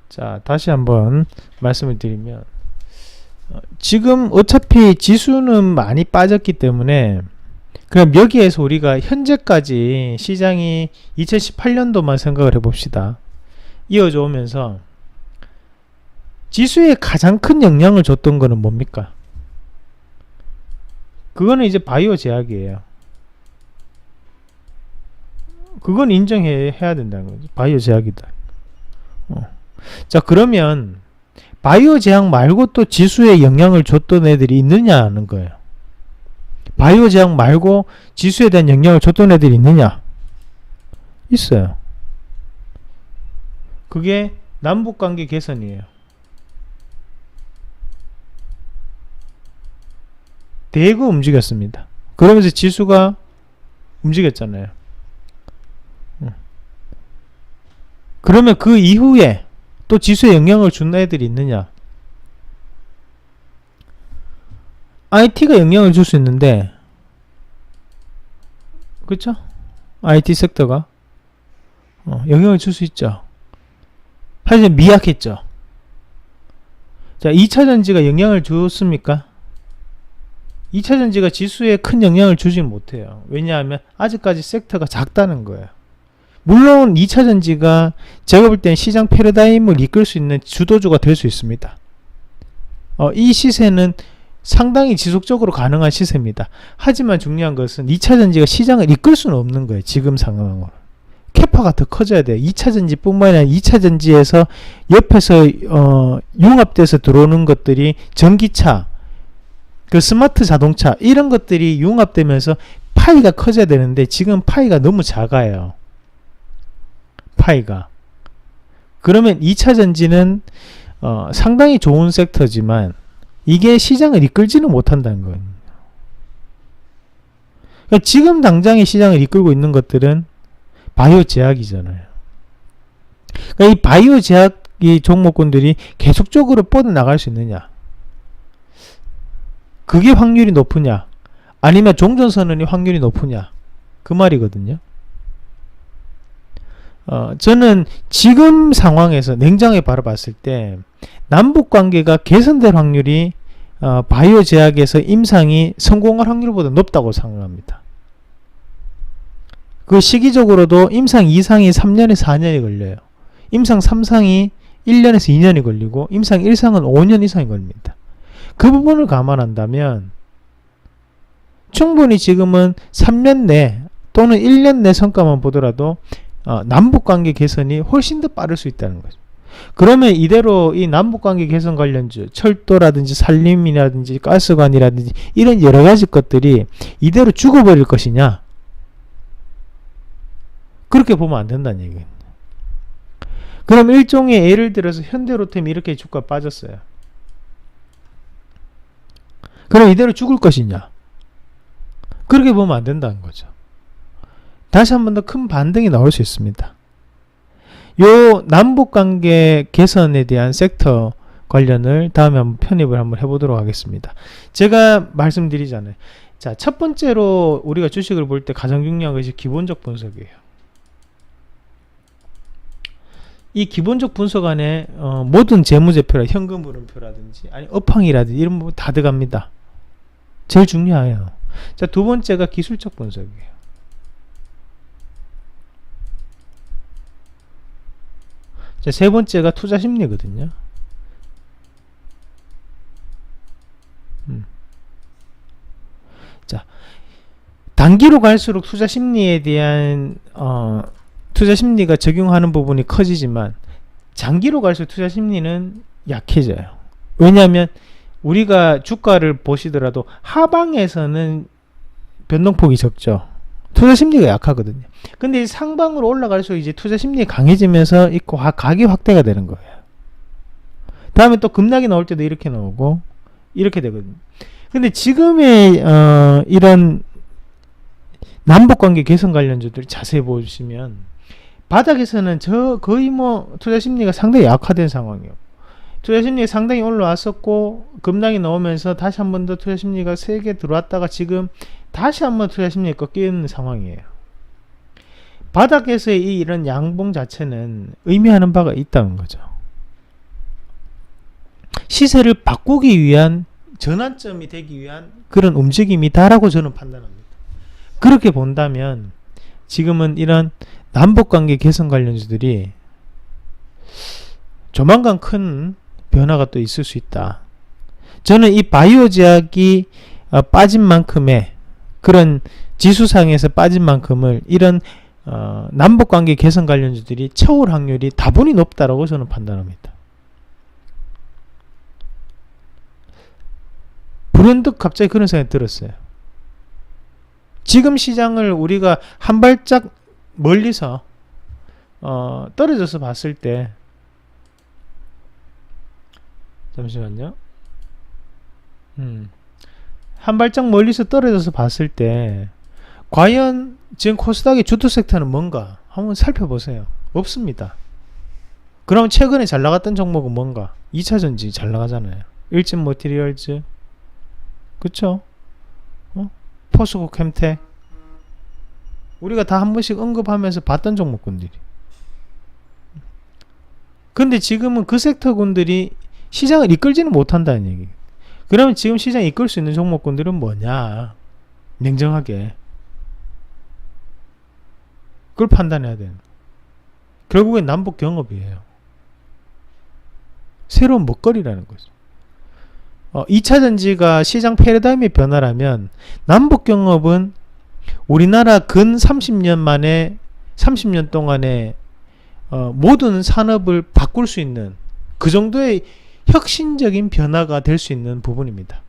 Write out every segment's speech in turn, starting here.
자, 다시 한번 말씀을 드리면 지금 어차피 지수는 많이 빠졌기 때문에 그럼 여기에서 우리가 현재까지 시장이 2018년도만 생각을 해봅시다. 이어져 오면서 지수에 가장 큰 영향을 줬던 거는 뭡니까? 그거는 이제 바이오 제약이에요. 그건 인정해야 된다는 거죠. 바이오 제약이다. 자, 그러면 바이오 제약 말고 또 지수에 영향을 줬던 애들이 있느냐 하는 거예요. 바이오 제약 말고 지수에 대한 영향을 줬던 애들이 있느냐? 있어요. 그게 남북관계 개선이에요. 대거 움직였습니다. 그러면서 지수가 움직였잖아요. 그러면 그 이후에 또 지수에 영향을 준 애들이 있느냐? IT가 영향을 줄 수 있는데, 그렇죠? IT 섹터가 영향을 줄 수 있죠. 하지만 미약했죠. 자, 2차전지가 영향을 줬습니까? 2차전지가 지수에 큰 영향을 주지는 못해요. 왜냐하면 아직까지 섹터가 작다는 거예요. 물론 2차전지가 제가 볼 땐 시장 패러다임을 이끌 수 있는 주도주가 될 수 있습니다. 이 시세는 상당히 지속적으로 가능한 시세입니다. 하지만 중요한 것은 2차전지가 시장을 이끌 수는 없는 거예요. 지금 상황으로. 캐파가 더 커져야 돼요. 2차전지 뿐만 아니라 2차전지에서 옆에서 융합돼서 들어오는 것들이 전기차, 그 스마트 자동차 이런 것들이 융합되면서 파이가 커져야 되는데 지금 파이가 너무 작아요. 파이가. 그러면 2차전지는 상당히 좋은 섹터지만 이게 시장을 이끌지는 못한다는 거예요. 그러니까 지금 당장의 시장을 이끌고 있는 것들은 바이오 제약이잖아요. 그러니까 이 바이오 제약이 종목군들이 계속적으로 뻗어나갈 수 있느냐? 그게 확률이 높으냐? 아니면 종전선언이 확률이 높으냐? 그 말이거든요. 저는 지금 상황에서 냉정하게 바라봤을 때 남북관계가 개선될 확률이 바이오 제약에서 임상이 성공할 확률보다 높다고 생각합니다. 그 시기적으로도 임상 2상이 3년에서 4년이 걸려요. 임상 3상이 1년에서 2년이 걸리고 임상 1상은 5년 이상이 걸립니다. 그 부분을 감안한다면 충분히 지금은 3년 내 또는 1년 내 성과만 보더라도 남북관계 개선이 훨씬 더 빠를 수 있다는 거죠. 그러면 이대로 이 남북관계 개선 관련주, 철도라든지 산림이라든지 가스관이라든지 이런 여러가지 것들이 이대로 죽어버릴 것이냐? 그렇게 보면 안 된다는 얘기예요. 그럼 일종의 예를 들어서 현대로템이 이렇게 주가 빠졌어요. 그럼 이대로 죽을 것이냐? 그렇게 보면 안 된다는 거죠. 다시 한 번 더 큰 반등이 나올 수 있습니다. 요 남북관계 개선에 대한 섹터 관련을 다음에 한번 편입을 한번 해보도록 하겠습니다. 제가 말씀드리잖아요. 자, 첫 번째로 우리가 주식을 볼 때 가장 중요한 것이 기본적 분석이에요. 이 기본적 분석 안에 모든 재무제표라 현금 흐름표라든지 아니 업황이라든지 이런 부분 다 들어갑니다. 제일 중요해요. 자, 두 번째가 기술적 분석이에요. 자, 세 번째가 투자 심리거든요. 자, 단기로 갈수록 투자 심리에 대한 투자 심리가 적용하는 부분이 커지지만 장기로 갈수록 투자 심리는 약해져요. 왜냐하면 우리가 주가를 보시더라도 하방에서는 변동폭이 적죠. 투자 심리가 약하거든요. 근데 상방으로 올라갈수록 이제 투자 심리가 강해지면서 있고 가격이 확대가 되는 거예요. 다음에 또 급락이 나올 때도 이렇게 나오고 이렇게 되거든요. 근데 지금의 이런 남북관계 개선 관련주들 자세히 보시면 바닥에서는 거의 투자 심리가 상당히 약화된 상황이에요. 투자 심리가 상당히 올라왔었고 급락이 나오면서 다시 한 번 더 투자 심리가 세게 들어왔다가 지금 다시 한 번 투자 심리가 꺾이는 상황이에요. 바닥에서의 이런 양봉 자체는 의미하는 바가 있다는 거죠. 시세를 바꾸기 위한 전환점이 되기 위한 그런 움직임이다라고 저는 판단합니다. 그렇게 본다면 지금은 이런 남북관계 개선 관련주들이 조만간 큰 변화가 또 있을 수 있다. 저는 이 바이오 제약이 빠진 만큼의 그런 지수상에서 빠진 만큼을 이런 남북관계 개선 관련주들이 채울 확률이 다분히 높다라고 저는 판단합니다. 불현듯 갑자기 그런 생각이 들었어요. 지금 시장을 우리가 한 발짝 멀리서 떨어져서 봤을 때, 잠시만요. 한 발짝 멀리서 떨어져서 봤을 때 과연 지금 코스닥의 주도 섹터는 뭔가 한번 살펴보세요. 없습니다. 그럼 최근에 잘 나갔던 종목은 뭔가? 2차전지 잘 나가잖아요. 일진 머티리얼즈, 그쵸? 포스코 캠텍, 우리가 다 한 번씩 언급하면서 봤던 종목군들이. 근데 지금은 그 섹터군들이 시장을 이끌지는 못한다는 얘기. 그러면 지금 시장 이끌 수 있는 종목군들은 뭐냐? 냉정하게 그걸 판단해야 되는. 결국엔 남북 경협이에요. 새로운 먹거리라는 거죠. 2차 전지가 시장 패러다임의 변화라면 남북 경협은 우리나라 근 30년 만에 30년 동안에 모든 산업을 바꿀 수 있는 그 정도의 혁신적인 변화가 될 수 있는 부분입니다.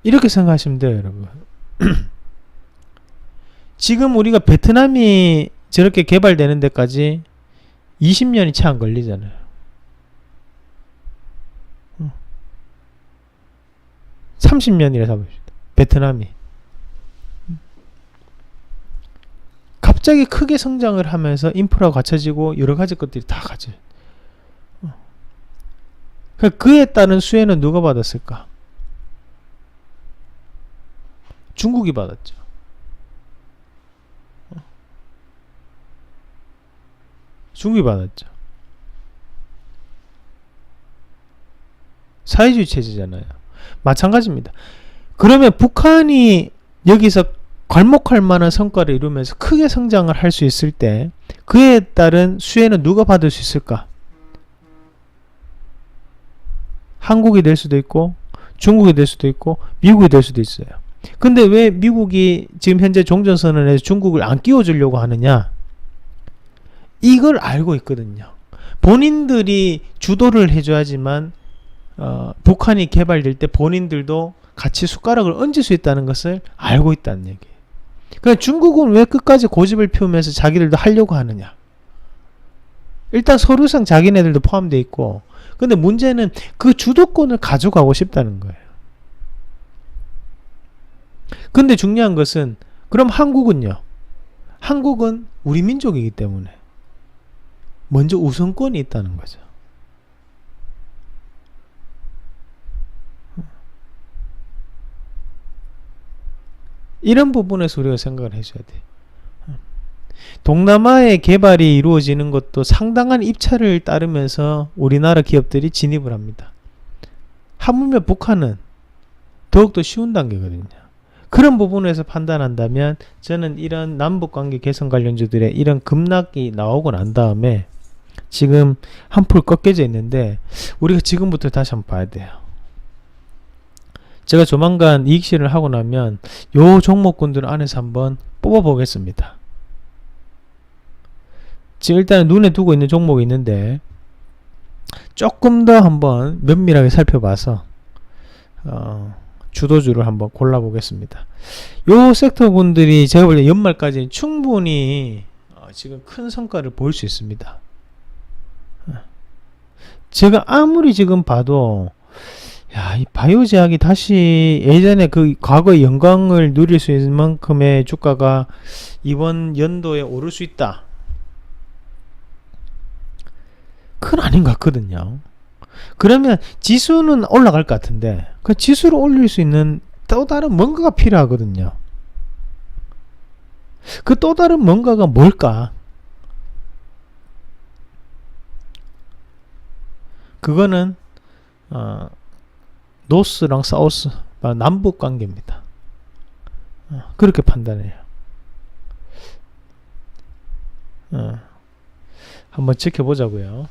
이렇게 생각하시면 돼요, 여러분. 지금 우리가 베트남이 저렇게 개발되는 데까지 20년이 채 안 걸리잖아요. 30년이라 잡읍시다. 베트남이 갑자기 크게 성장을 하면서 인프라가 갖춰지고 여러 가지 것들이 다 갖춰요. 그에 따른 수혜는 누가 받았을까? 중국이 받았죠. 중국이 받았죠. 사회주의 체제잖아요. 마찬가지입니다. 그러면 북한이 여기서 괄목할 만한 성과를 이루면서 크게 성장을 할 수 있을 때 그에 따른 수혜는 누가 받을 수 있을까? 한국이 될 수도 있고 중국이 될 수도 있고 미국이 될 수도 있어요. 근데 왜 미국이 지금 현재 종전선언에서 중국을 안 끼워주려고 하느냐? 이걸 알고 있거든요. 본인들이 주도를 해줘야지만 북한이 개발될 때 본인들도 같이 숟가락을 얹을 수 있다는 것을 알고 있다는 얘기예요. 그러니까 중국은 왜 끝까지 고집을 피우면서 자기들도 하려고 하느냐? 일단 서류상 자기네들도 포함되어 있고, 근데 문제는 그 주도권을 가져가고 싶다는 거예요. 근데 중요한 것은 그럼 한국은요? 한국은 우리 민족이기 때문에 먼저 우선권이 있다는 거죠. 이런 부분에서 우리가 생각을 해줘야 돼. 동남아의 개발이 이루어지는 것도 상당한 입찰을 따르면서 우리나라 기업들이 진입을 합니다. 하물며 북한은 더욱더 쉬운 단계거든요. 그런 부분에서 판단한다면 저는 이런 남북관계 개선 관련주들의 이런 급락이 나오고 난 다음에 지금 한풀 꺾여져 있는데 우리가 지금부터 다시 한번 봐야 돼요. 제가 조만간 이익실을 하고 나면 요 종목군들 안에서 한번 뽑아 보겠습니다. 지금 일단 눈에 두고 있는 종목이 있는데 조금 더 한번 면밀하게 살펴봐서 주도주를 한번 골라 보겠습니다. 요 섹터군들이 제가 볼 때 연말까지 충분히 지금 큰 성과를 보일 수 있습니다. 제가 아무리 지금 봐도 이 바이오 제약이 다시 예전에 그 과거의 영광을 누릴 수 있는 만큼의 주가가 이번 연도에 오를 수 있다. 그건 아닌 것 같거든요. 그러면 지수는 올라갈 것 같은데 그 지수를 올릴 수 있는 또 다른 뭔가가 필요하거든요. 그 또 다른 뭔가가 뭘까? 그거는 노스랑 사우스, 남북 관계입니다. 그렇게 판단해요. 한번 지켜보자고요.